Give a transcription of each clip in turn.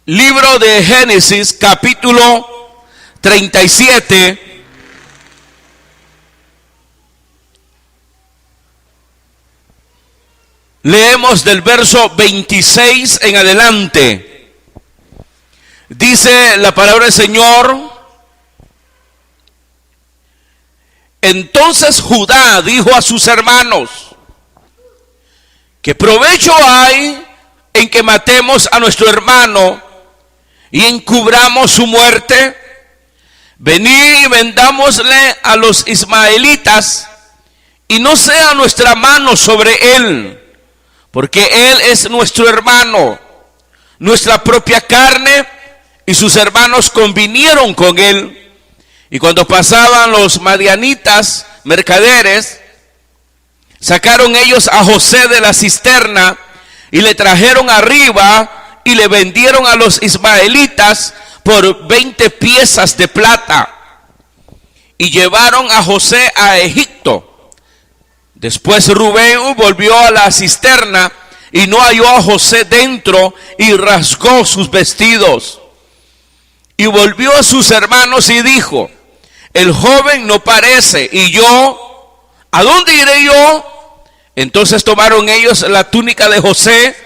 Libro de Génesis, capítulo 37. Leemos del verso 26 en adelante. Dice la palabra del Señor: entonces Judá dijo a sus hermanos: ¿qué provecho hay en que matemos a nuestro hermano y encubramos su muerte? Venid y vendámosle a los ismaelitas, y no sea nuestra mano sobre él, porque él es nuestro hermano, nuestra propia carne. Y sus hermanos convinieron con él. Y cuando pasaban los madianitas mercaderes, sacaron ellos a José de la cisterna y le trajeron arriba y le vendieron a los ismaelitas por 20 piezas de plata. Y llevaron a José a Egipto. Después Rubén volvió a la cisterna y no halló a José dentro, y rasgó sus vestidos. Y volvió a sus hermanos y dijo: el joven no parece, y yo, ¿a dónde iré yo? Entonces tomaron ellos la túnica de José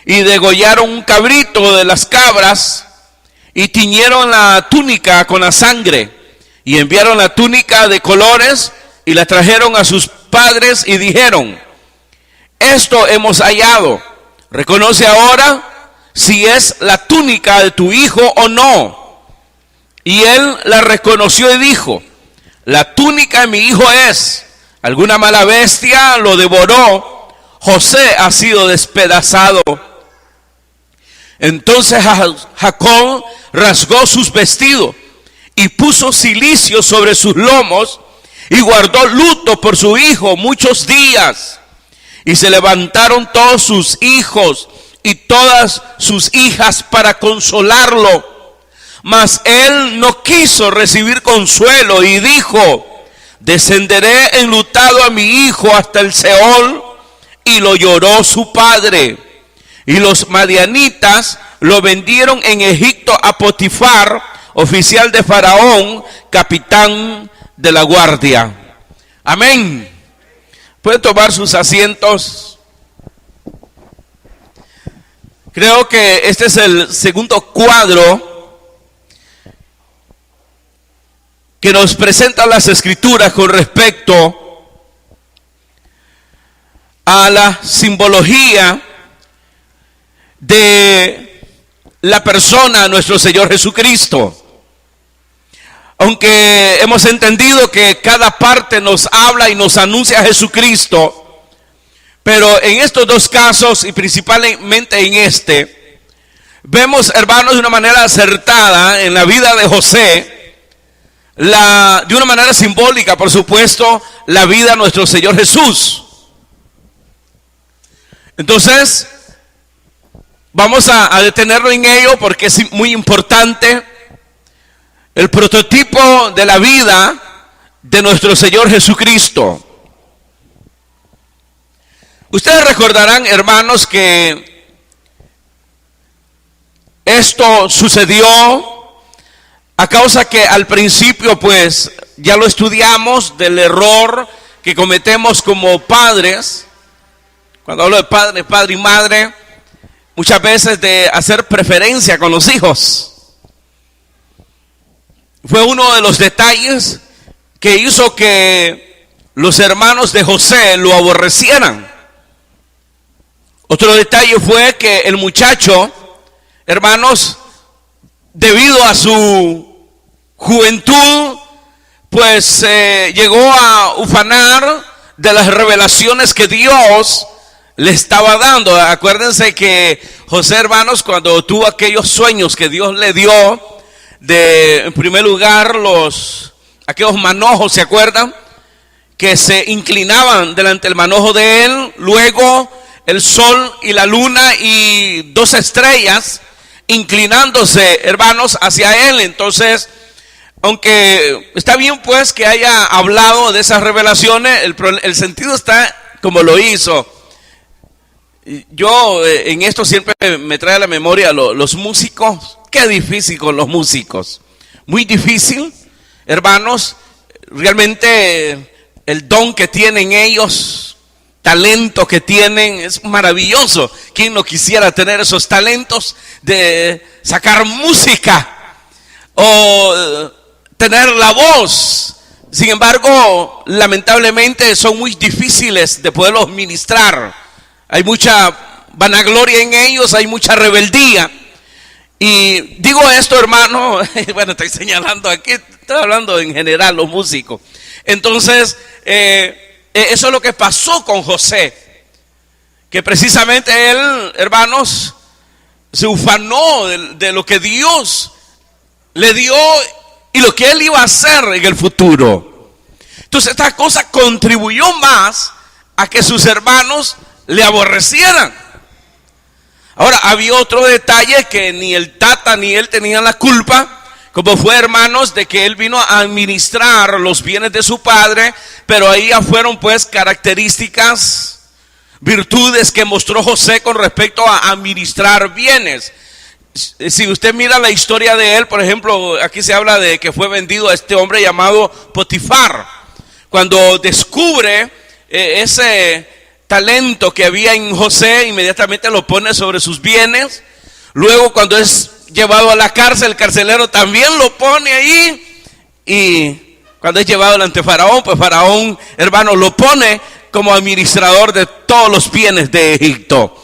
y degollaron un cabrito de las cabras y tiñeron la túnica con la sangre, y enviaron la túnica de colores y la trajeron a sus padres y dijeron: esto hemos hallado, reconoce ahora si es la túnica de tu hijo o no. Y él la reconoció y dijo: la túnica de mi hijo es. Alguna mala bestia lo devoró. José ha sido despedazado. Entonces Jacob rasgó sus vestidos y puso cilicio sobre sus lomos, y guardó luto por su hijo muchos días. Y se levantaron todos sus hijos y todas sus hijas para consolarlo. Mas él no quiso recibir consuelo y dijo: descenderé enlutado a mi hijo hasta el Seol. Y lo lloró su padre. Y los madianitas lo vendieron en Egipto a Potifar, oficial de Faraón, capitán de la guardia. Amén. Pueden tomar sus asientos. Creo que este es el segundo cuadro que nos presentan las escrituras con respecto a la simbología de la persona de nuestro Señor Jesucristo. Aunque hemos entendido que cada parte nos habla y nos anuncia a Jesucristo, pero en estos dos casos, y principalmente en este, vemos, hermanos, de una manera acertada en la vida de José, de una manera simbólica, por supuesto, la vida de nuestro Señor Jesús. Entonces, vamos a detenerlo en ello porque es muy importante. El prototipo de la vida de nuestro Señor Jesucristo. Ustedes recordarán, hermanos, que esto sucedió a causa que al principio, pues, ya lo estudiamos, del error que cometemos como padres. Cuando hablo de padre y madre, muchas veces de hacer preferencia con los hijos. Fue uno de los detalles que hizo que los hermanos de José lo aborrecieran. Otro detalle fue que el muchacho, hermanos, debido a su juventud, pues llegó a ufanar de las revelaciones que Dios le estaba dando. Acuérdense que José, hermanos, cuando tuvo aquellos sueños que Dios le dio, en primer lugar, aquellos manojos, ¿se acuerdan? Que se inclinaban delante del manojo de él, luego el sol y la luna y 2 estrellas inclinándose, hermanos, hacia él. Entonces, aunque está bien pues que haya hablado de esas revelaciones, el sentido está como lo hizo. Yo en esto siempre me trae a la memoria los músicos. Qué difícil con los músicos. Muy difícil, hermanos. Realmente el don que tienen ellos, talento que tienen, es maravilloso. ¿Quién no quisiera tener esos talentos de sacar música o tener la voz? Sin embargo, lamentablemente son muy difíciles de poderlos ministrar. Hay mucha vanagloria en ellos, hay mucha rebeldía. Y digo esto, hermano, bueno, estoy señalando aquí, estoy hablando en general los músicos. Entonces, eso es lo que pasó con José, que precisamente él, hermanos, se ufanó de lo que Dios le dio y lo que él iba a hacer en el futuro. Entonces, esta cosa contribuyó más a que sus hermanos le aborrecieran. Ahora, había otro detalle que ni el tata ni él tenían la culpa, como fue, hermanos, de que él vino a administrar los bienes de su padre, pero ahí ya fueron pues características, virtudes que mostró José con respecto a administrar bienes. Si usted mira la historia de él, por ejemplo, aquí se habla de que fue vendido a este hombre llamado Potifar. Cuando descubre ese talento que había en José, inmediatamente lo pone sobre sus bienes. Luego, cuando es llevado a la cárcel, el carcelero también lo pone ahí. Y cuando es llevado ante Faraón, pues Faraón, hermano, lo pone como administrador de todos los bienes de Egipto.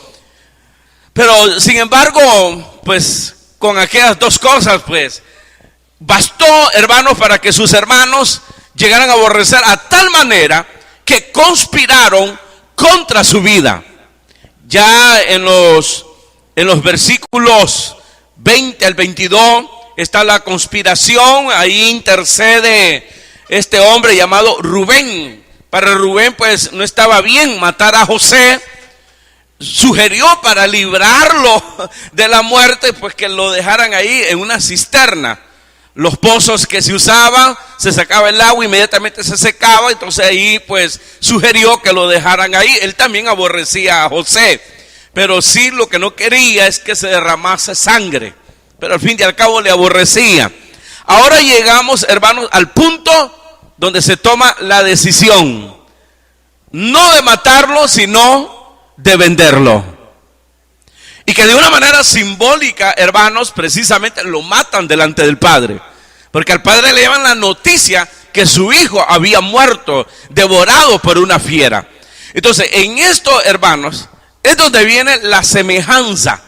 Pero sin embargo, pues con aquellas dos cosas, pues bastó, hermanos, para que sus hermanos llegaran a aborrecer a tal manera que conspiraron contra su vida. Ya en los versículos 20 al 22 está la conspiración. Ahí intercede este hombre llamado Rubén. Para Rubén pues no estaba bien matar a José. Sugirió para librarlo de la muerte pues que lo dejaran ahí en una cisterna. Los pozos que se usaban, se sacaba el agua, inmediatamente se secaba. Entonces ahí pues sugirió que lo dejaran ahí. Él también aborrecía a José, pero sí lo que no quería es que se derramase sangre. Pero al fin y al cabo le aborrecía. Ahora llegamos, hermanos, al punto donde se toma la decisión. No de matarlo, sino de venderlo. Y que de una manera simbólica, hermanos, precisamente lo matan delante del padre. Porque al padre le llevan la noticia que su hijo había muerto, devorado por una fiera. Entonces, en esto, hermanos, es donde viene la semejanza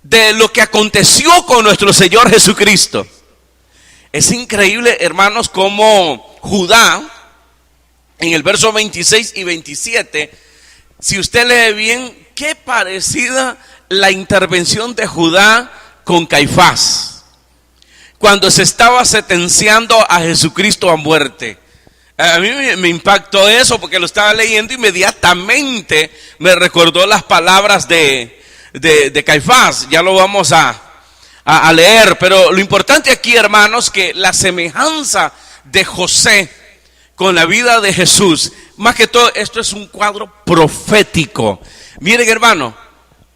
de lo que aconteció con nuestro Señor Jesucristo. Es increíble, hermanos, como Judá, en el verso 26 y 27, si usted lee bien, qué parecida la intervención de Judá con Caifás, cuando se estaba sentenciando a Jesucristo a muerte. A mí me impactó eso porque lo estaba leyendo, inmediatamente me recordó las palabras de Caifás. Ya lo vamos a leer, pero lo importante aquí, hermanos, que la semejanza de José con la vida de Jesús, más que todo, esto es un cuadro profético. Miren, hermano,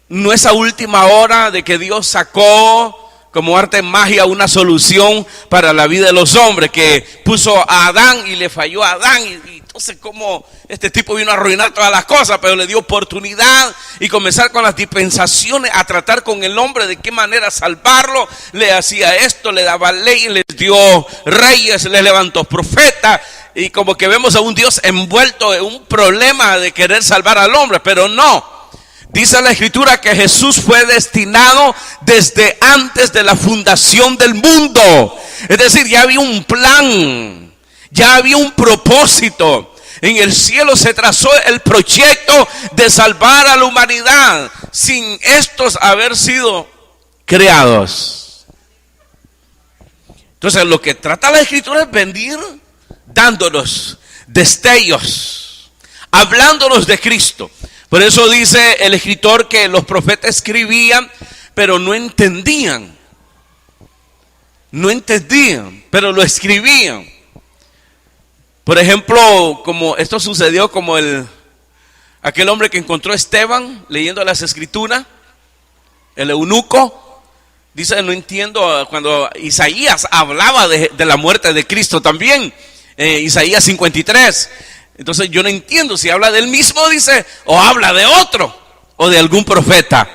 no es a última hora de que Dios sacó como arte de magia una solución para la vida de los hombres, que puso a Adán y le falló a Adán, y entonces como este tipo vino a arruinar todas las cosas, pero le dio oportunidad y comenzar con las dispensaciones a tratar con el hombre de qué manera salvarlo. Le hacía esto, le daba ley, le dio reyes, le levantó profetas, y como que vemos a un Dios envuelto en un problema de querer salvar al hombre, pero no. Dice la Escritura que Jesús fue destinado desde antes de la fundación del mundo. Es decir, ya había un plan, ya había un propósito. En el cielo se trazó el proyecto de salvar a la humanidad sin estos haber sido creados. Entonces, lo que trata la Escritura es venir dándonos destellos, hablándonos de Cristo. Por eso dice el escritor que los profetas escribían, pero no entendían. No entendían, pero lo escribían. Por ejemplo, como esto sucedió como el Aquel hombre que encontró a Esteban leyendo las escrituras, el eunuco, dice, no entiendo, cuando Isaías hablaba de la muerte de Cristo también, Isaías 53. Entonces yo no entiendo si habla del mismo, dice, o habla de otro, o de algún profeta.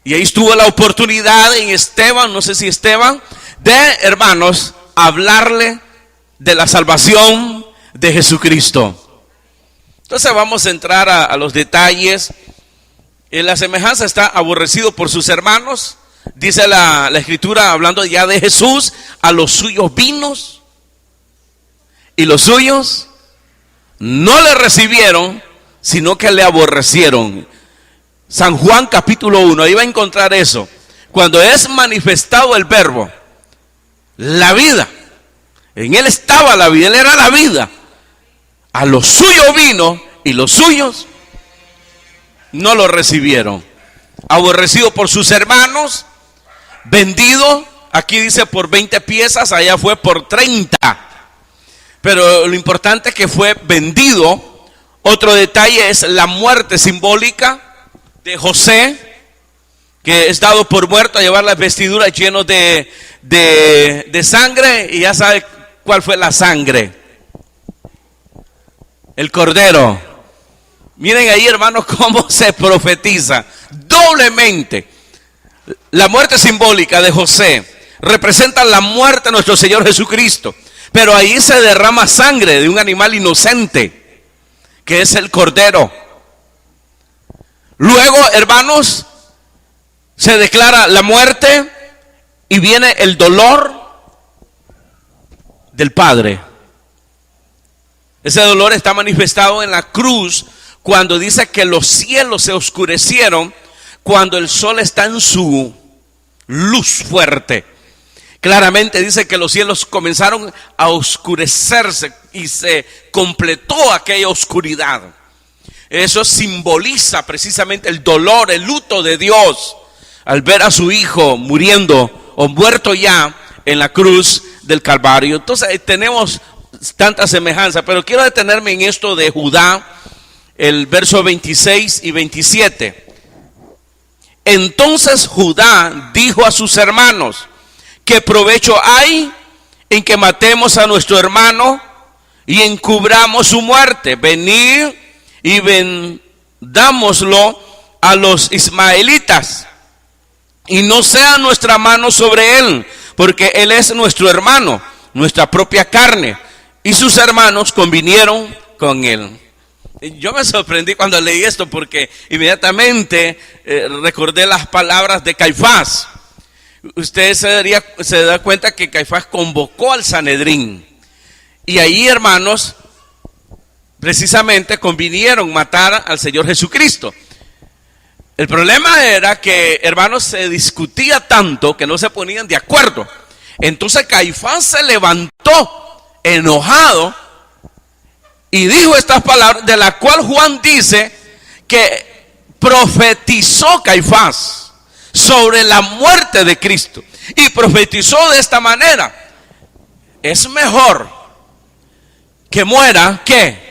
Y ahí estuvo la oportunidad en Esteban, no sé si Esteban, de, hermanos, hablarle de la salvación de Jesucristo. Entonces vamos a entrar a los detalles. En la semejanza está aborrecido por sus hermanos. Dice la escritura, hablando ya de Jesús, a los suyos vinos y los suyos no le recibieron, sino que le aborrecieron. San Juan capítulo 1, ahí va a encontrar eso. Cuando es manifestado el verbo, la vida, en él estaba la vida, él era la vida. A los suyos vino y los suyos no lo recibieron. Aborrecido por sus hermanos, vendido, aquí dice por 20 piezas, allá fue por 30. Pero lo importante es que fue vendido. Otro detalle es la muerte simbólica de José, que es dado por muerto a llevar las vestiduras llenas de sangre. Y ya sabe cuál fue la sangre: el cordero. Miren ahí, hermanos, cómo se profetiza doblemente. La muerte simbólica de José representa la muerte de nuestro Señor Jesucristo, pero ahí se derrama sangre de un animal inocente, que es el cordero. Luego, hermanos, se declara la muerte y viene el dolor del Padre. Ese dolor está manifestado en la cruz, cuando dice que los cielos se oscurecieron cuando el sol está en su luz fuerte. Claramente dice que los cielos comenzaron a oscurecerse y se completó aquella oscuridad. Eso simboliza precisamente el dolor, el luto de Dios al ver a su hijo muriendo o muerto ya en la cruz del Calvario. Entonces tenemos tanta semejanza, pero quiero detenerme en esto de Judá, el verso 26 y 27. Entonces Judá dijo a sus hermanos: ¿qué provecho hay en que matemos a nuestro hermano y encubramos su muerte? Venid y vendámoslo a los ismaelitas, y no sea nuestra mano sobre él, porque él es nuestro hermano, nuestra propia carne. Y sus hermanos convinieron con él. Yo me sorprendí cuando leí esto, porque inmediatamente recordé las palabras de Caifás. Usted se da cuenta que Caifás convocó al Sanedrín, y ahí, hermanos, precisamente convinieron matar al Señor Jesucristo. El problema era que, hermanos, se discutía tanto que no se ponían de acuerdo. Entonces Caifás se levantó enojado y dijo estas palabras, de la cual Juan dice que profetizó Caifás sobre la muerte de Cristo, y profetizó de esta manera: es mejor que muera que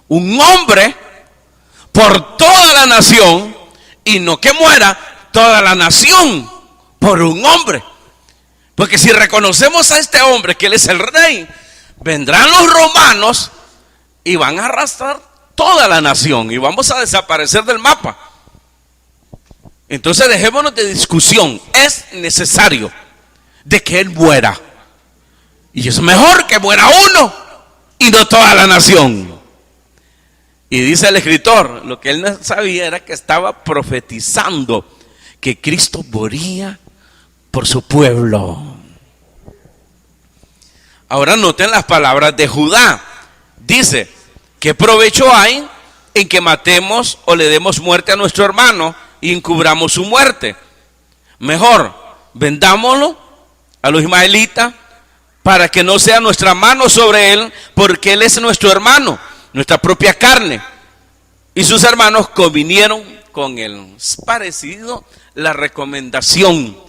un hombre por toda la nación, y no que muera toda la nación por un hombre. Porque si reconocemos a este hombre que él es el rey, vendrán los romanos y van a arrastrar toda la nación y vamos a desaparecer del mapa. Entonces dejémonos de discusión. Es necesario de que él muera, y es mejor que muera uno y no toda la nación. Y dice el escritor, lo que él no sabía era que estaba profetizando que Cristo moría por su pueblo. Ahora noten las palabras de Judá. Dice: ¿qué provecho hay en que matemos o le demos muerte a nuestro hermano y encubramos su muerte? Mejor vendámoslo a los ismaelitas, para que no sea nuestra mano sobre él, porque él es nuestro hermano, nuestra propia carne. Y sus hermanos convinieron con él. Es parecido la recomendación.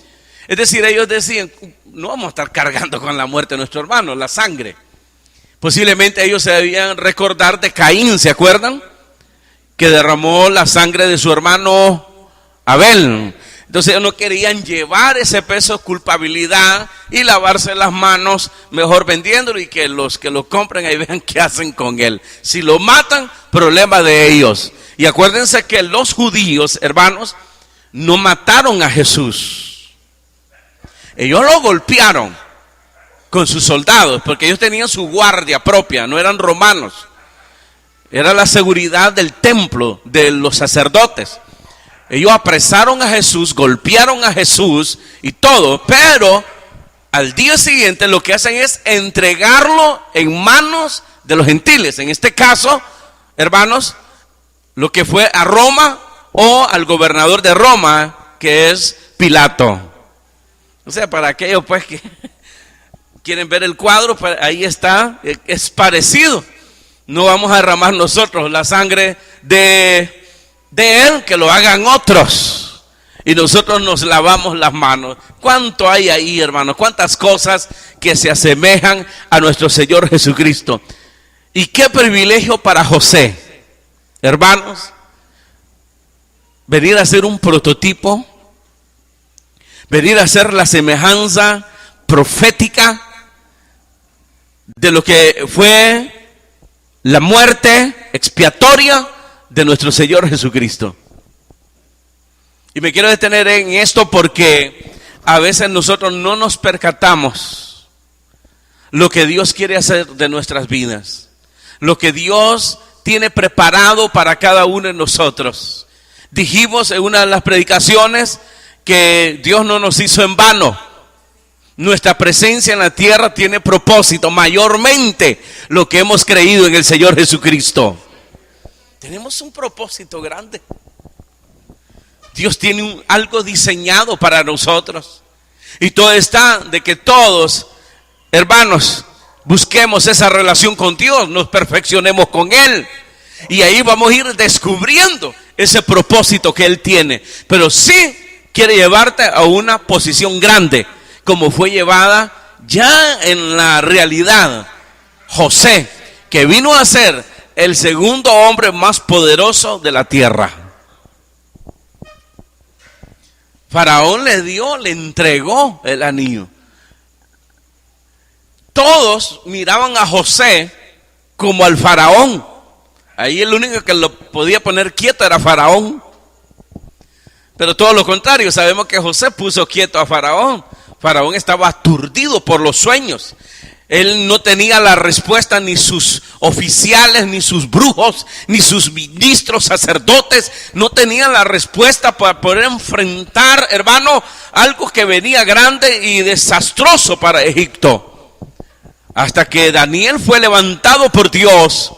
Es decir, ellos decían: no vamos a estar cargando con la muerte de nuestro hermano, la sangre. Posiblemente ellos se debían recordar de Caín, ¿se acuerdan? que derramó la sangre de su hermano Abel. Entonces ellos no querían llevar ese peso de culpabilidad y lavarse las manos, mejor vendiéndolo y que los que lo compren ahí vean qué hacen con él. Si lo matan, problema de ellos. Y acuérdense que los judíos, hermanos, no mataron a Jesús. Ellos lo golpearon con sus soldados, porque ellos tenían su guardia propia, no eran romanos. Era la seguridad del templo, de los sacerdotes. Ellos apresaron a Jesús, golpearon a Jesús y todo, pero al día siguiente lo que hacen es entregarlo en manos de los gentiles. En este caso, hermanos, lo que fue a Roma o al gobernador de Roma, que es Pilato. O sea, para aquellos pues que quieren ver el cuadro, pues ahí está, es parecido. No vamos a derramar nosotros la sangre de él, que lo hagan otros, y nosotros nos lavamos las manos. ¿Cuánto hay ahí, hermanos? ¿Cuántas cosas que se asemejan a nuestro Señor Jesucristo? Y qué privilegio para José, hermanos, venir a ser un prototipo, venir a ser la semejanza profética de lo que fue la muerte expiatoria de nuestro Señor Jesucristo. Y me quiero detener en esto porque a veces nosotros no nos percatamos lo que Dios quiere hacer de nuestras vidas, lo que Dios tiene preparado para cada uno de nosotros. Dijimos en una de las predicaciones que Dios no nos hizo en vano. Nuestra presencia en la tierra tiene propósito, mayormente lo que hemos creído en el Señor Jesucristo. Tenemos un propósito grande. Dios tiene algo diseñado para nosotros. Y todo está de que todos, hermanos, busquemos esa relación con Dios, nos perfeccionemos con Él. Y ahí vamos a ir descubriendo ese propósito que Él tiene. Pero sí quiere llevarte a una posición grande, como fue llevada ya en la realidad José, que vino a ser el segundo hombre más poderoso de la tierra. Faraón le entregó el anillo. Todos miraban a José como al faraón. Ahí el único que lo podía poner quieto era Faraón. Pero todo lo contrario, sabemos que José puso quieto a Faraón. Faraón estaba aturdido por los sueños. Él no tenía la respuesta, ni sus oficiales, ni sus brujos, ni sus ministros, sacerdotes, no tenían la respuesta para poder enfrentar, hermano, algo que venía grande y desastroso para Egipto. Hasta que Daniel fue levantado por Dios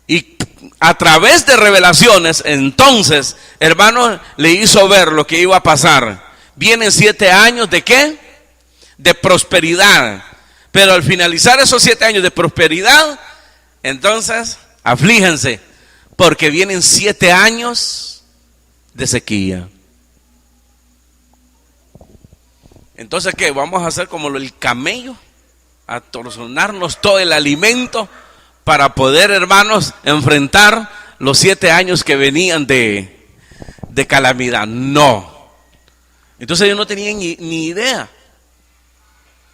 y a través de revelaciones, entonces, hermano, le hizo ver lo que iba a pasar. Vienen 7 años de ¿qué? De prosperidad. Pero al finalizar esos 7 años de prosperidad, entonces, aflíjense, porque vienen 7 años de sequía. Entonces, ¿qué? Vamos a hacer como el camello, a torsionarnos todo el alimento para poder, hermanos, enfrentar los 7 años que venían de calamidad. No. Entonces yo no tenía ni idea.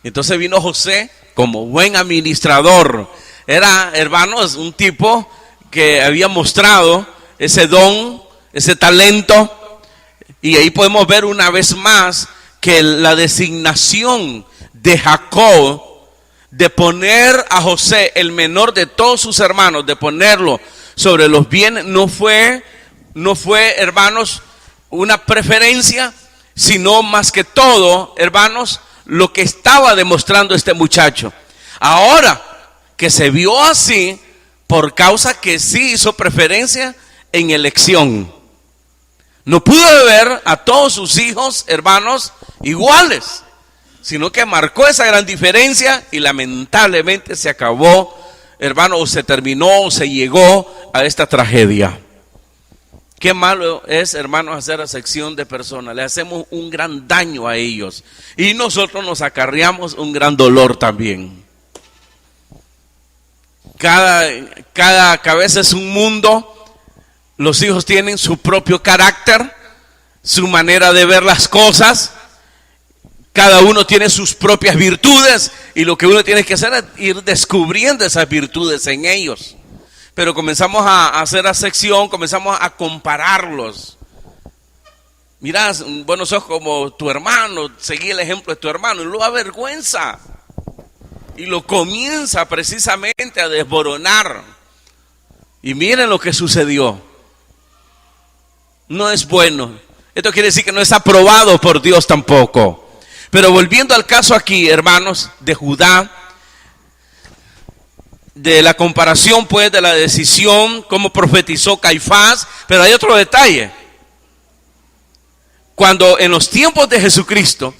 Entonces vino José como buen administrador. Era, hermanos, un tipo que había mostrado ese don, ese talento. Y ahí podemos ver una vez más que la designación de Jacob de poner a José, el menor de todos sus hermanos, de ponerlo sobre los bienes, no fue, hermanos, una preferencia, sino más que todo, hermanos, lo que estaba demostrando este muchacho. Ahora que se vio así, por causa que sí hizo preferencia en elección. No pudo ver a todos sus hijos, hermanos, iguales, sino que marcó esa gran diferencia y lamentablemente se acabó, hermano, o se terminó, o se llegó a esta tragedia. Qué malo es, hermanos, hacer acepción de personas. Le hacemos un gran daño a ellos. Y nosotros nos acarreamos un gran dolor también. Cada cabeza es un mundo. Los hijos tienen su propio carácter, su manera de ver las cosas. Cada uno tiene sus propias virtudes y lo que uno tiene que hacer es ir descubriendo esas virtudes en ellos. Pero comenzamos a hacer acepción, comenzamos a compararlos. Mirá, bueno, sos como tu hermano, seguí el ejemplo de tu hermano y lo avergüenza. Y lo comienza precisamente a desboronar. Y miren lo que sucedió. No es bueno. Esto quiere decir que no es aprobado por Dios tampoco. Pero volviendo al caso aquí, hermanos, de Judá, de la comparación pues de la decisión, cómo profetizó Caifás, pero hay otro detalle. Cuando en los tiempos de Jesucristo,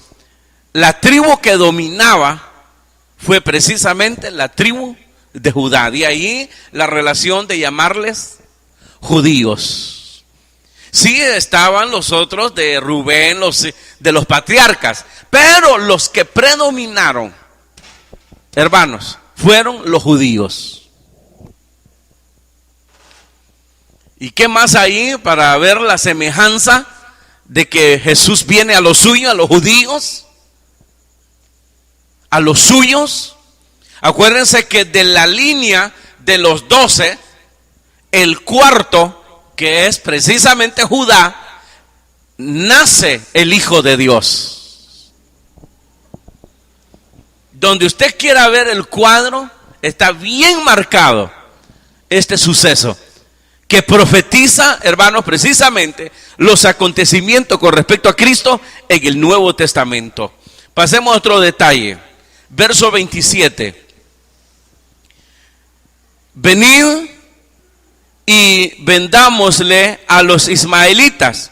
la tribu que dominaba fue precisamente la tribu de Judá. De ahí la relación de llamarles judíos. Sí estaban los otros de Rubén, de los patriarcas, pero los que predominaron, hermanos, fueron los judíos. ¿Y qué más ahí para ver la semejanza de que Jesús viene a los suyos, a los judíos? A los suyos. Acuérdense que de la línea de los 12, el cuarto, que es precisamente Judá, nace el Hijo de Dios. Donde usted quiera ver el cuadro, está bien marcado este suceso, que profetiza, hermanos, precisamente los acontecimientos con respecto a Cristo en el Nuevo Testamento. Pasemos a otro detalle. Verso 27. Venid y vendámosle a los ismaelitas,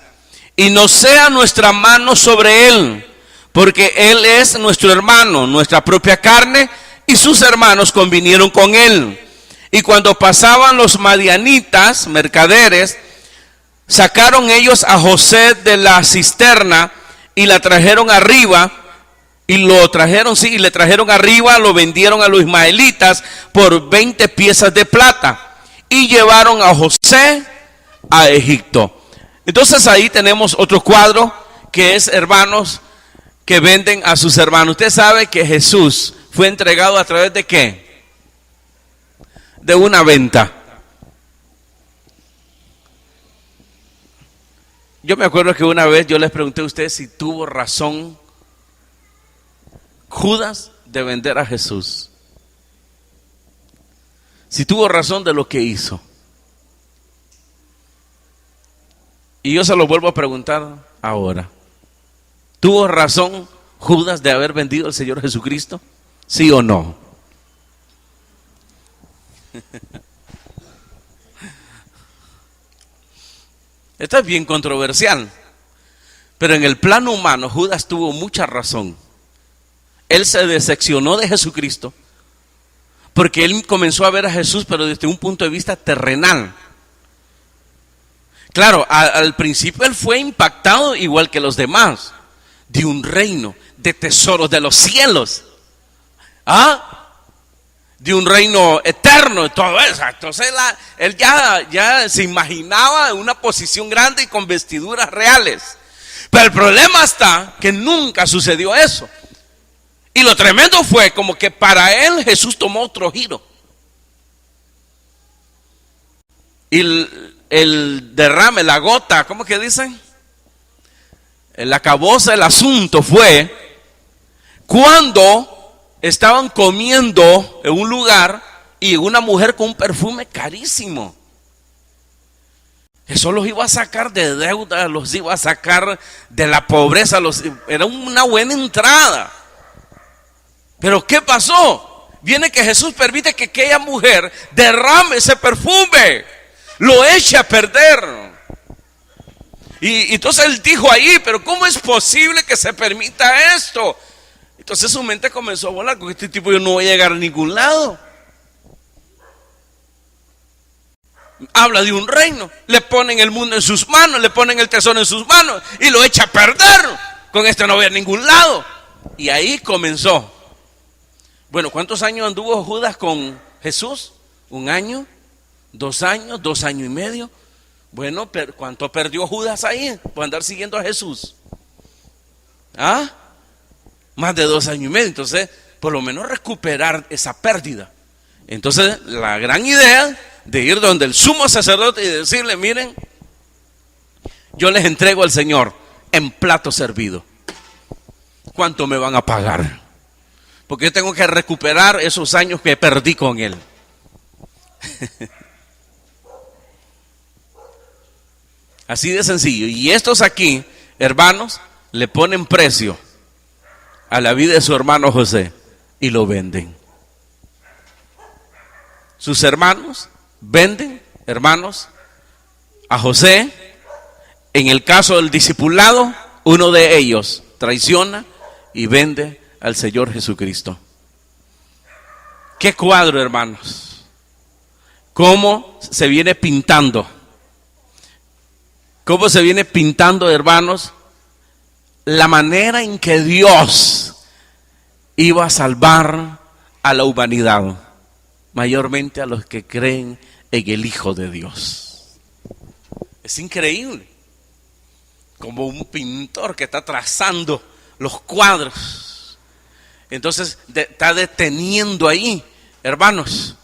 y no sea nuestra mano sobre él, porque él es nuestro hermano, nuestra propia carne, y sus hermanos convinieron con él. Y cuando pasaban los madianitas, mercaderes, sacaron ellos a José de la cisterna y la trajeron arriba, y lo trajeron, sí, y le trajeron arriba, lo vendieron a los ismaelitas por 20 piezas de plata. Y llevaron a José a Egipto. Entonces ahí tenemos otro cuadro que es hermanos que venden a sus hermanos. Usted sabe que Jesús fue entregado a través de ¿qué? De una venta. Yo me acuerdo que una vez yo les pregunté a ustedes si tuvo razón Judas de vender a Jesús. Si tuvo razón de lo que hizo. Y yo se lo vuelvo a preguntar ahora. ¿Tuvo razón Judas de haber vendido al Señor Jesucristo? ¿Sí o no? Esto es bien controversial. Pero en el plano humano Judas tuvo mucha razón. Él se decepcionó de Jesucristo porque él comenzó a ver a Jesús, pero desde un punto de vista terrenal. Claro, al principio él fue impactado igual que los demás, de un reino, de tesoros de los cielos, de un reino eterno, todo eso. Entonces él ya se imaginaba una posición grande y con vestiduras reales. Pero el problema está que nunca sucedió eso. Y lo tremendo fue como que para él Jesús tomó otro giro. Y el derrame, la gota, ¿cómo que dicen? El acabose del asunto fue cuando estaban comiendo en un lugar y una mujer con un perfume carísimo. Eso los iba a sacar de deuda, los iba a sacar de la pobreza, era una buena entrada. Pero ¿qué pasó? Viene que Jesús permite que aquella mujer derrame ese perfume, lo eche a perder. Y entonces él dijo ahí, pero ¿cómo es posible que se permita esto? Entonces su mente comenzó a volar, con este tipo yo no voy a llegar a ningún lado. Habla de un reino, le ponen el mundo en sus manos, le ponen el tesoro en sus manos y lo echa a perder. Con esto no voy a ningún lado. Y ahí comenzó. Bueno, ¿cuántos años anduvo Judas con Jesús? ¿1 año? 2 años? ¿2 años y medio? Bueno, pero ¿cuánto perdió Judas ahí por andar siguiendo a Jesús? ¿Ah? Más de 2 años y medio. Entonces, por lo menos recuperar esa pérdida. Entonces, la gran idea de ir donde el sumo sacerdote y decirle: miren, yo les entrego al Señor en plato servido. ¿Cuánto me van a pagar? Porque yo tengo que recuperar esos años que perdí con Él. Así de sencillo. Y estos aquí, hermanos, le ponen precio a la vida de su hermano José y lo venden. Sus hermanos venden, hermanos, a José. En el caso del discipulado, uno de ellos traiciona y vende al Señor Jesucristo. ¿Qué cuadro, hermanos? ¿Cómo se viene pintando? ¿Cómo se viene pintando, hermanos? La manera en que Dios iba a salvar a la humanidad, mayormente a los que creen en el Hijo de Dios. Es increíble, como un pintor que está trazando los cuadros. Entonces está deteniendo ahí, hermanos,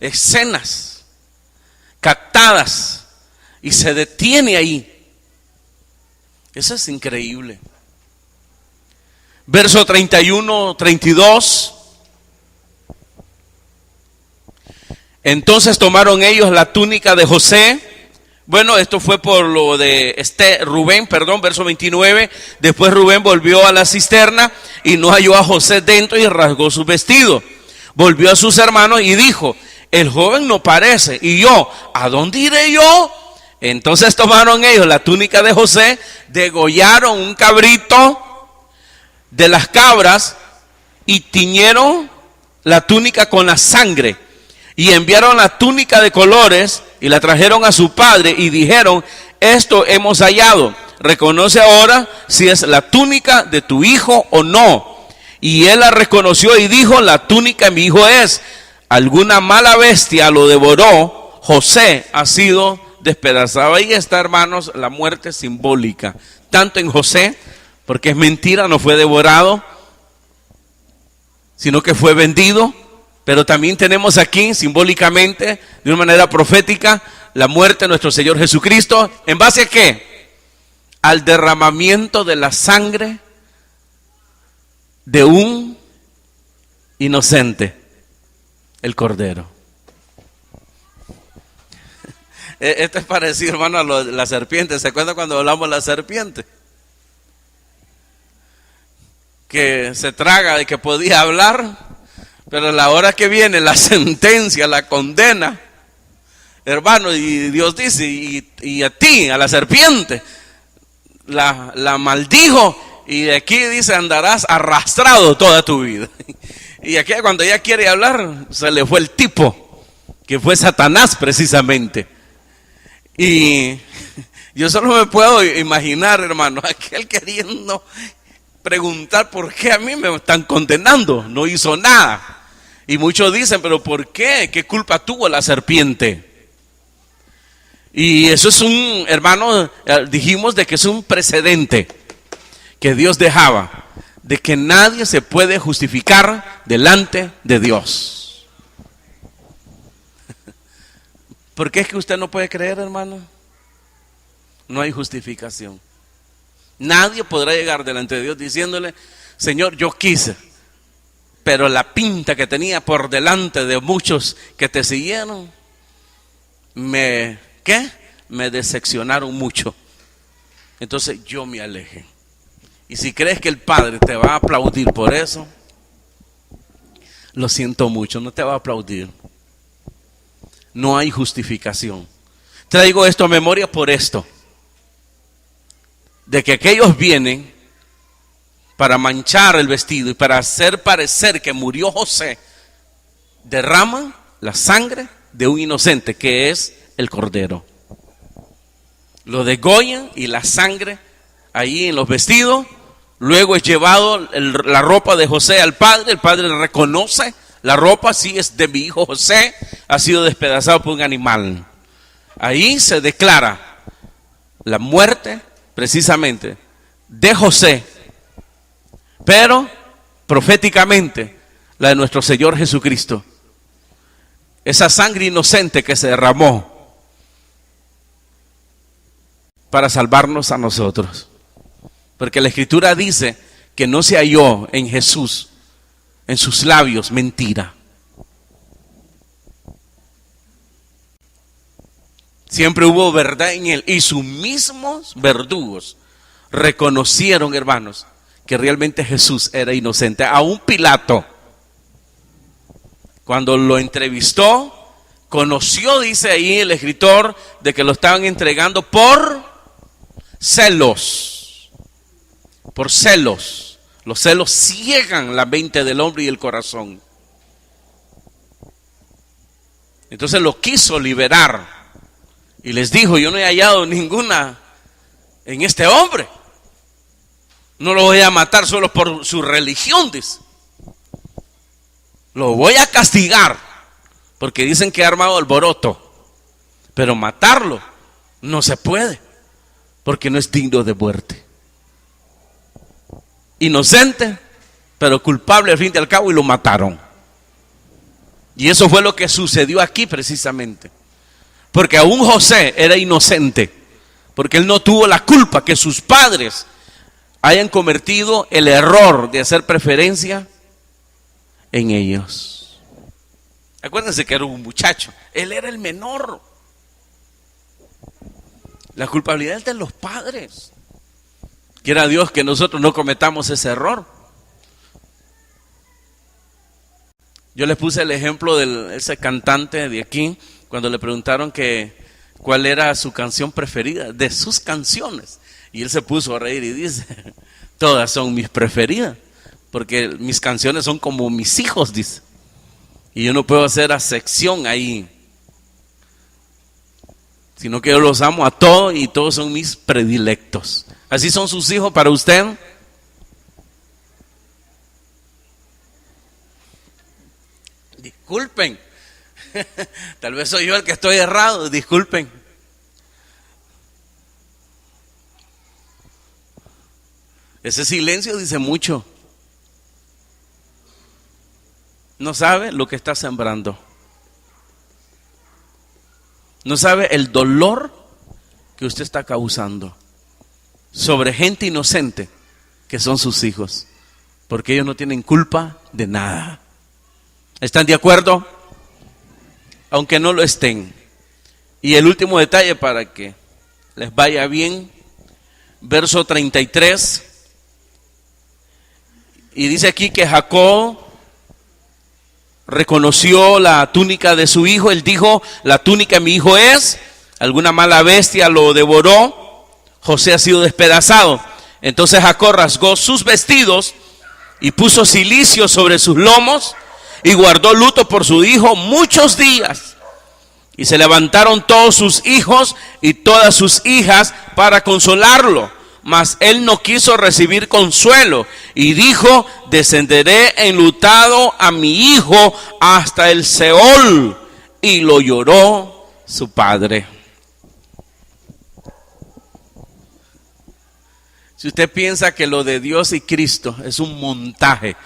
escenas captadas, y se detiene ahí. Eso es increíble. Verso 31, 32. Entonces tomaron ellos la túnica de José. Bueno, esto fue por lo de Rubén, verso 29. Después Rubén volvió a la cisterna y no halló a José dentro y rasgó su vestido. Volvió a sus hermanos y dijo: el joven no parece. Y yo, ¿a dónde iré yo? Entonces tomaron ellos la túnica de José, degollaron un cabrito de las cabras y tiñeron la túnica con la sangre. Y enviaron la túnica de colores y la trajeron a su padre y dijeron: esto hemos hallado, reconoce ahora si es la túnica de tu hijo o no. Y él la reconoció y dijo: la túnica de mi hijo es. Alguna mala bestia lo devoró, José ha sido despedazado. Ahí está, hermanos, la muerte simbólica, tanto en José, porque es mentira, no fue devorado, sino que fue vendido. Pero también tenemos aquí simbólicamente, de una manera profética, la muerte de nuestro Señor Jesucristo. ¿En base a qué? Al derramamiento de la sangre de un inocente, el Cordero. Esto es parecido, hermano, a lo de la serpiente. ¿Se acuerdan cuando hablamos de la serpiente? Que se traga de que podía hablar, pero a la hora que viene la sentencia, la condena, hermano, y Dios dice: y a ti, a la serpiente, la maldijo, y de aquí dice: andarás arrastrado toda tu vida. Y aquí cuando ella quiere hablar, se le fue el tipo, que fue Satanás precisamente. Y yo solo me puedo imaginar, hermano, aquel queriendo preguntar: ¿por qué a mí me están condenando? No hizo nada. Y muchos dicen: ¿pero por qué? ¿Qué culpa tuvo la serpiente? Y eso es un, hermano, dijimos de que es un precedente que Dios dejaba, de que nadie se puede justificar delante de Dios. ¿Por qué es que usted no puede creer, hermano? No hay justificación. Nadie podrá llegar delante de Dios diciéndole: Señor, yo quise, pero la pinta que tenía por delante de muchos que te siguieron, me decepcionaron mucho. Entonces yo me alejé. Y si crees que el Padre te va a aplaudir por eso, lo siento mucho, no te va a aplaudir. No hay justificación. Traigo esto a memoria por esto, de que aquellos vienen para manchar el vestido y para hacer parecer que murió José, derraman la sangre de un inocente, que es el Cordero. Lo degollan y la sangre ahí en los vestidos. Luego es llevado la ropa de José al padre. El padre reconoce la ropa: sí, es de mi hijo José, ha sido despedazado por un animal. Ahí se declara la muerte precisamente de José, pero proféticamente la de nuestro Señor Jesucristo. Esa sangre inocente que se derramó para salvarnos a nosotros. Porque la Escritura dice que no se halló en Jesús, en sus labios, mentira. Siempre hubo verdad en él. Y sus mismos verdugos reconocieron, hermanos, que realmente Jesús era inocente. Aún Pilato, cuando lo entrevistó, conoció, dice ahí el escritor, de que lo estaban entregando por celos. Por celos. Los celos ciegan la mente del hombre y el corazón. Entonces lo quiso liberar. Y les dijo, yo no he hallado ninguna en este hombre. No lo voy a matar solo por su religión, dice. Lo voy a castigar, porque dicen que ha armado alboroto. Pero matarlo no se puede, porque no es digno de muerte. Inocente, pero culpable al fin y al cabo, y lo mataron. Y eso fue lo que sucedió aquí precisamente. Porque aún José era inocente, porque él no tuvo la culpa que sus padres hayan cometido el error de hacer preferencia en ellos. Acuérdense que era un muchacho, él era el menor. La culpabilidad es de los padres. Quiera Dios que nosotros no cometamos ese error. Yo les puse el ejemplo de ese cantante de aquí, cuando le preguntaron que cuál era su canción preferida, de sus canciones. Y él se puso a reír y dice, todas son mis preferidas, porque mis canciones son como mis hijos, dice. Y yo no puedo hacer acepción ahí, sino que yo los amo a todos y todos son mis predilectos. ¿Así son sus hijos para usted? Disculpen, tal vez soy yo el que estoy errado, disculpen. Ese silencio dice mucho. No sabe lo que está sembrando. No sabe el dolor que usted está causando sobre gente inocente que son sus hijos, porque ellos no tienen culpa de nada. ¿Están de acuerdo? Aunque no lo estén. Y el último detalle para que les vaya bien, verso 33, y dice aquí que Jacob reconoció la túnica de su hijo. Él dijo, la túnica de mi hijo es, alguna mala bestia lo devoró, José ha sido despedazado. Entonces Jacob rasgó sus vestidos y puso cilicio sobre sus lomos y guardó luto por su hijo muchos días. Y se levantaron todos sus hijos y todas sus hijas para consolarlo. Mas él no quiso recibir consuelo y dijo, descenderé enlutado a mi hijo hasta el Seol. Y lo lloró su padre. Si usted piensa que lo de Dios y Cristo es un montaje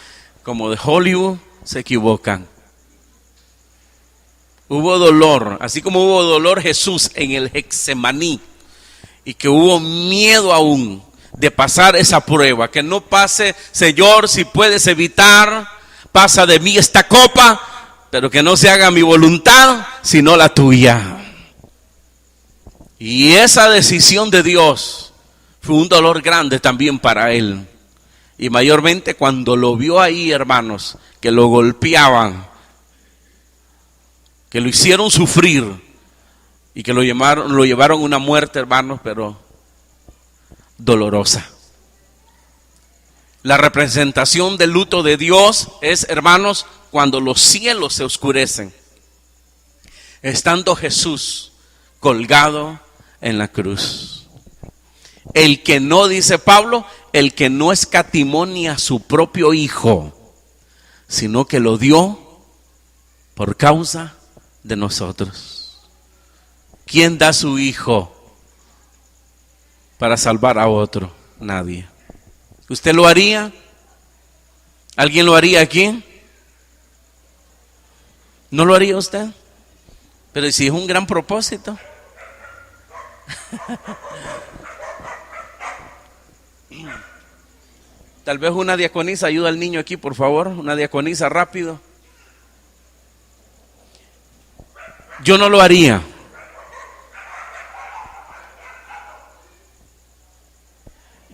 como de Hollywood, se equivocan. Hubo dolor, así como hubo dolor Jesús en el Getsemaní, y que hubo miedo aún de pasar esa prueba. Que no pase, Señor, si puedes evitar, pasa de mí esta copa, pero que no se haga mi voluntad, sino la tuya. Y esa decisión de Dios fue un dolor grande también para él. Y mayormente cuando lo vio ahí, hermanos, que lo golpeaban, que lo hicieron sufrir y que lo llevaron a una muerte, hermanos, pero dolorosa. La representación del luto de Dios es, hermanos, cuando los cielos se oscurecen, estando Jesús colgado en la cruz. El que no, dice Pablo, el que no escatimó ni a su propio hijo, sino que lo dio por causa de nosotros. ¿Quién da a su hijo para salvar a otro? Nadie. ¿Usted lo haría? ¿Alguien lo haría aquí? ¿No lo haría usted? Pero si es un gran propósito. Tal vez una diaconisa ayuda al niño aquí, por favor. Una diaconisa, rápido. Yo no lo haría.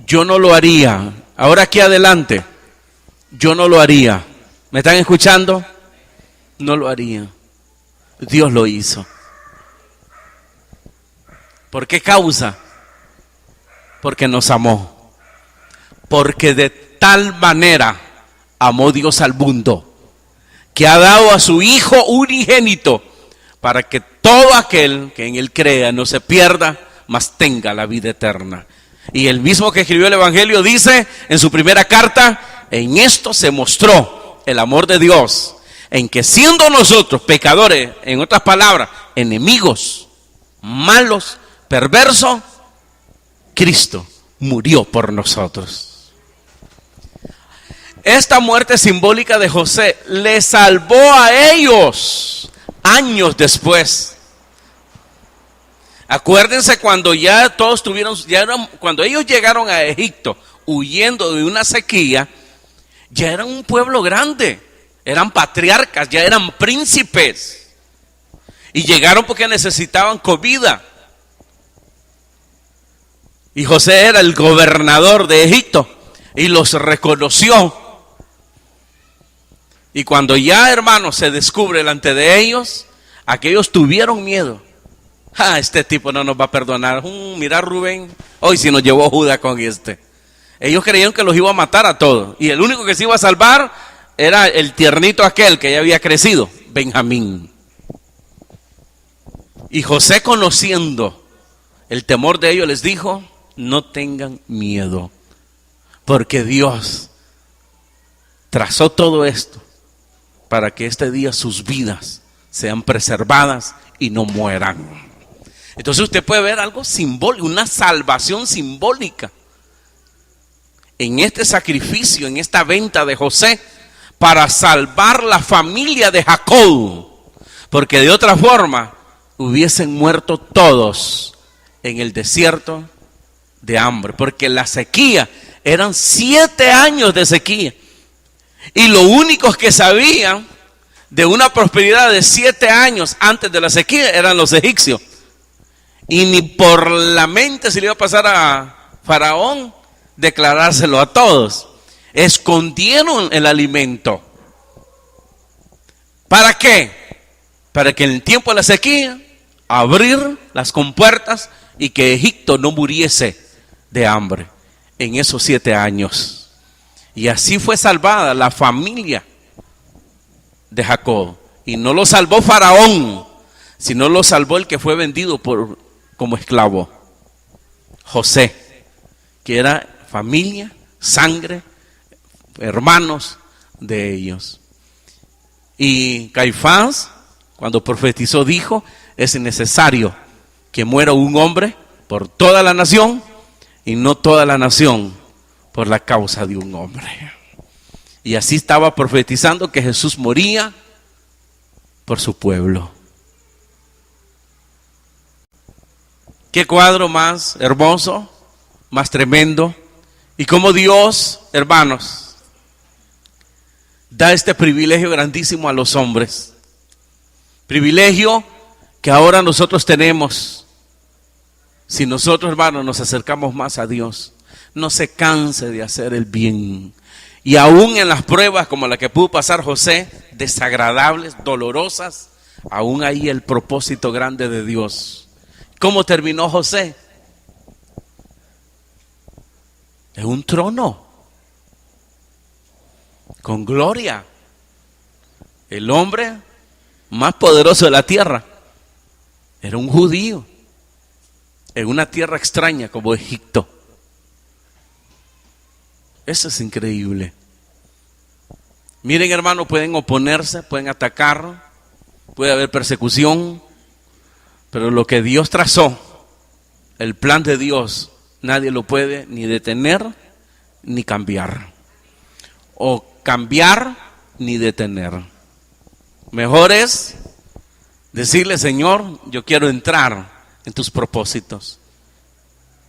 Yo no lo haría. Ahora aquí adelante. Yo no lo haría. ¿Me están escuchando? No lo haría. Dios lo hizo. ¿Por qué causa? Porque nos amó. Porque de tal manera amó Dios al mundo, que ha dado a su Hijo unigénito, para que todo aquel que en Él crea no se pierda, mas tenga la vida eterna. Y el mismo que escribió el Evangelio dice en su primera carta: en esto se mostró el amor de Dios, en que siendo nosotros pecadores, en otras palabras, enemigos, malos, perversos, Cristo murió por nosotros. Esta muerte simbólica de José le salvó a ellos años después. Acuérdense cuando ya todos tuvieron, cuando ellos llegaron a Egipto huyendo de una sequía, ya eran un pueblo grande, eran patriarcas, ya eran príncipes. Y llegaron porque necesitaban comida. Y José era el gobernador de Egipto y los reconoció. Y cuando ya, hermanos, se descubre delante de ellos, aquellos tuvieron miedo. Este tipo no nos va a perdonar. Mira, Rubén, hoy sí nos llevó Judá con este. Ellos creyeron que los iba a matar a todos. Y el único que se iba a salvar era el tiernito aquel que ya había crecido, Benjamín. Y José, conociendo el temor de ellos, les dijo: no tengan miedo, porque Dios trazó todo esto para que este día sus vidas sean preservadas y no mueran. Entonces usted puede ver algo simbólico, una salvación simbólica en este sacrificio, en esta venta de José, para salvar la familia de Jacob, porque de otra forma hubiesen muerto todos en el desierto de hambre, porque la sequía, eran 7 años de sequía, y lo únicos que sabían de una prosperidad de 7 años antes de la sequía eran los egipcios. Y ni por la mente se le iba a pasar a Faraón declarárselo a todos. Escondieron el alimento. ¿Para qué? Para que en el tiempo de la sequía abrir las compuertas y que Egipto no muriese de hambre en esos 7 años. Y así fue salvada la familia de Jacob. Y no lo salvó Faraón, sino lo salvó el que fue vendido como esclavo, José, que era familia, sangre, hermanos de ellos. Y Caifás, cuando profetizó, dijo: es necesario que muera un hombre por toda la nación, y no toda la nación por la causa de un hombre. Y así estaba profetizando que Jesús moría por su pueblo. Qué cuadro más hermoso, más tremendo. Y cómo Dios, hermanos, da este privilegio grandísimo a los hombres. Privilegio que ahora nosotros tenemos. Si nosotros, hermanos, nos acercamos más a Dios, no se canse de hacer el bien. Y aún en las pruebas como la que pudo pasar José, desagradables, dolorosas, aún ahí el propósito grande de Dios. ¿Cómo terminó José? En un trono, con gloria. El hombre más poderoso de la tierra era un judío, en una tierra extraña como Egipto. Eso es increíble. Miren, hermano, pueden oponerse, pueden atacar, puede haber persecución, pero lo que Dios trazó, el plan de Dios, nadie lo puede ni detener ni cambiar. O cambiar ni detener. Mejor es decirle: Señor, yo quiero entrar en tus propósitos.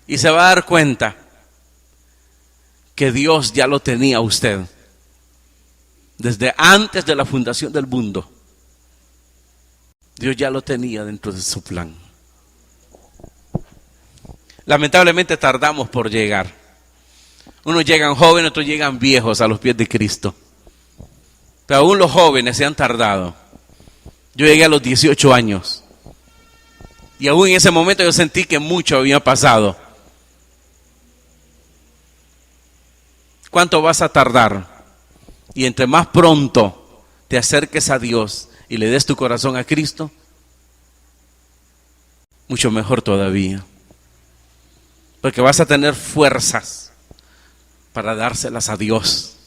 Y se va a dar cuenta que Dios ya lo tenía a usted desde antes de la fundación del mundo. Dios ya lo tenía dentro de su plan. Lamentablemente tardamos por llegar. Unos llegan jóvenes, otros llegan viejos a los pies de Cristo. Pero aún los jóvenes se han tardado. Yo llegué a los 18 años. Y aún en ese momento yo sentí que mucho había pasado. ¿Cuánto vas a tardar? Y entre más pronto te acerques a Dios y le des tu corazón a Cristo, mucho mejor todavía. Porque vas a tener fuerzas para dárselas a Dios.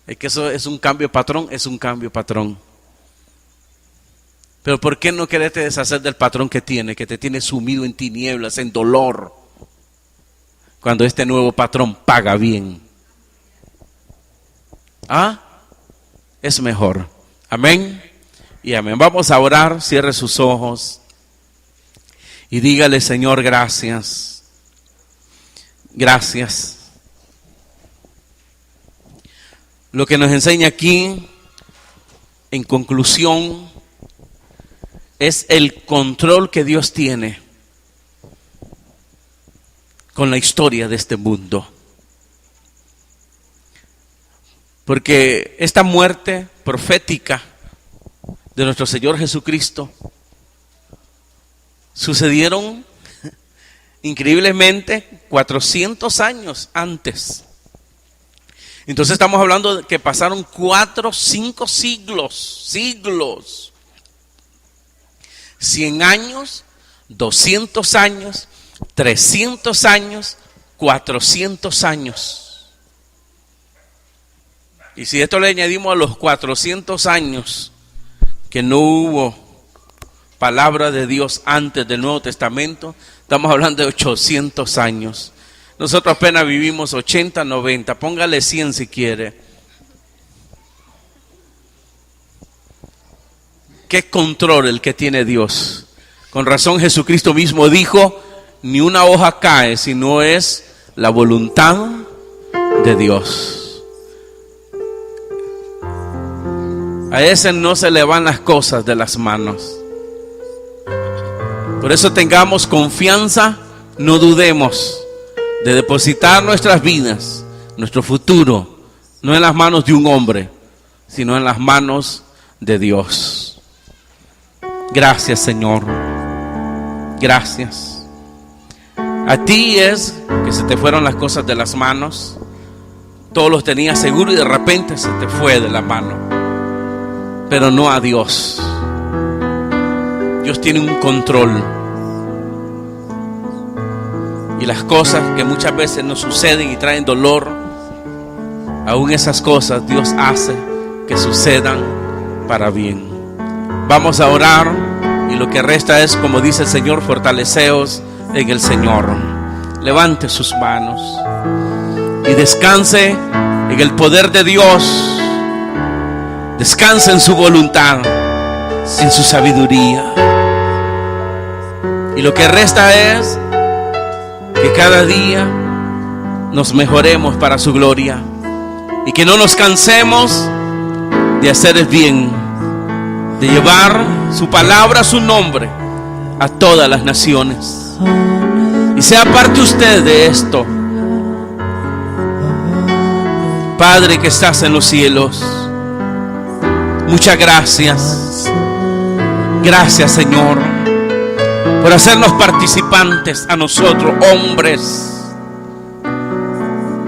Es que eso es un cambio patrón, es un cambio patrón. Pero ¿por qué no quererte deshacer del patrón que te tiene sumido en tinieblas, en dolor? Cuando este nuevo patrón paga bien. Es mejor. Amén y amén. Vamos a orar. Cierre sus ojos y dígale: Señor, gracias. Gracias. Lo que nos enseña aquí, en conclusión, es el control que Dios tiene con la historia de este mundo. Porque esta muerte profética de nuestro Señor Jesucristo sucedieron increíblemente 400 años antes. Entonces estamos hablando de que pasaron 4, 5 siglos. 100 años, 200 años, 300 años, 400 años. Y si esto le añadimos a los 400 años que no hubo palabra de Dios antes del Nuevo Testamento, estamos hablando de 800 años. Nosotros apenas vivimos 80, 90, póngale 100 si quiere. ¿Qué control el que tiene Dios? Con razón Jesucristo mismo dijo: ni una hoja cae si no es la voluntad de Dios. A ese no se le van las cosas de las manos. Por eso tengamos confianza, no dudemos de depositar nuestras vidas, nuestro futuro, no en las manos de un hombre, sino en las manos de Dios. Gracias, Señor. Gracias. A ti es que se te fueron las cosas de las manos. Todos los tenías seguro y de repente se te fue de la mano. Pero no a Dios. Dios tiene un control. Y las cosas que muchas veces nos suceden y traen dolor, aún esas cosas Dios hace que sucedan para bien. Vamos a orar y lo que resta es, como dice el Señor, fortaleceos en el Señor. Levante sus manos y descanse en el poder de Dios. Descanse en su voluntad, en su sabiduría. Y lo que resta es que cada día nos mejoremos para su gloria y que no nos cansemos de hacer el bien, de llevar su palabra, su nombre a todas las naciones. Y sea parte usted de esto. Padre que estás en los cielos, muchas gracias. Gracias, Señor, por hacernos participantes a nosotros, hombres,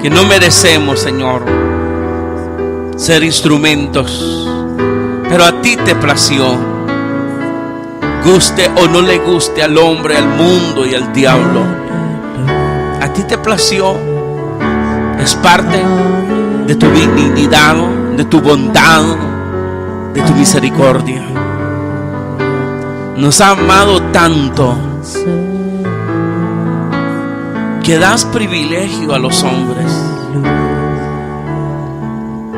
que no merecemos, Señor, ser instrumentos, pero a ti te plació. Guste o no le guste al hombre, al mundo y al diablo, a ti te plació. Es parte de tu dignidad, de tu bondad, de tu misericordia. Nos ha amado tanto que das privilegio a los hombres.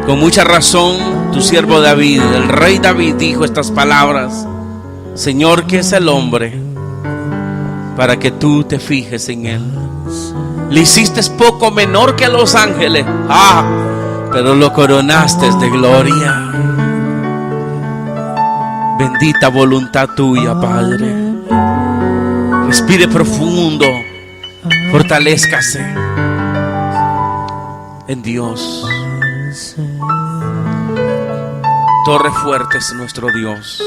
Con mucha razón, tu siervo David, el rey David, dijo estas palabras: Señor, ¿qué es el hombre para que tú te fijes en él? Le hiciste poco menor que a los ángeles, pero lo coronaste de gloria. Bendita voluntad tuya, Padre. Respire profundo, fortalézcase en Dios. Torre fuerte es nuestro Dios.